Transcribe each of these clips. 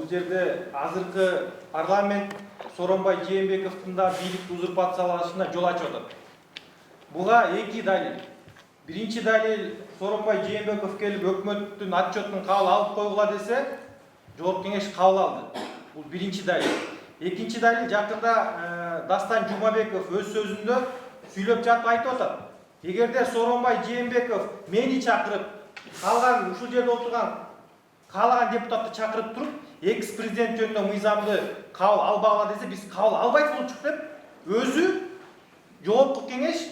бул жерде азыркы парламент Сооронбай Жээнбековдун да бийлик узурпациялашына жол ачып атат. Буга эки далил. Биринчи далил, Сооронбай Жээнбеков келип өкмөттүн отчетун кабыл алып койгула десе, жооп кеңеш кабыл алды. Бул биринчи далил. Экинчи далил, жакында Дастан Жумабеков өз сөзүндө сүйлөп жатып айтып атат. Эгерде Сооронбай Жээнбеков мени чакырып, калган ушул жерде отурган каалаган депутатты чакырып туруп, экс-президент жөнүндө мыйзамды кабыл албагыла десе, биз кабыл албайт болчук деп, өзү жоопку кеңеш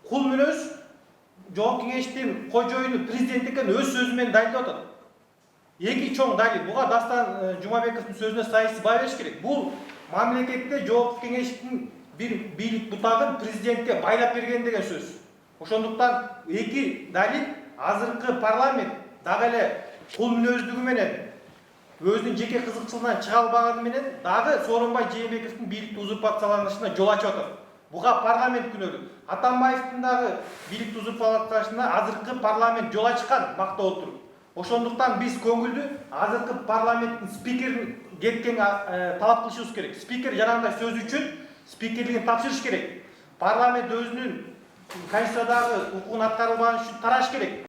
кул мүнөз жооп кеңештин кожоюну президент экенин өз сөзү менен далилдеп атат. Эки чоң далил. Буга Дастан Жумабековдун сөзүнө саясий баа бериш керек. Бул мамлекетте жооп кеңештин бир бийлик бутагын президентке байлап берген деген сөз. Ошондуктан эки далил азыркы парламент дагы эле кул мүнөздүгү менен өзүнүн жеке кызыкчылыгынан чыга албаганы менен дагы Сооронбай Жээнбековдун бийликти узурпацияланышына жол ачып атат. Буга парламент күнөөлүү. Атамбаевдин дагы бийликти узурпациялашына азыркы парламент жол ачкан мактап отуруп. Ошондуктан биз көңүлдүү азыркы парламенттин спикерин кеткен талап кылышыбыз керек. Спикер жанагындай сөз үчүн спикерлигин тапшырыш керек. Парламент өзүнүн конституциядагы укугун аткарылбаганы үчүн тараш керек.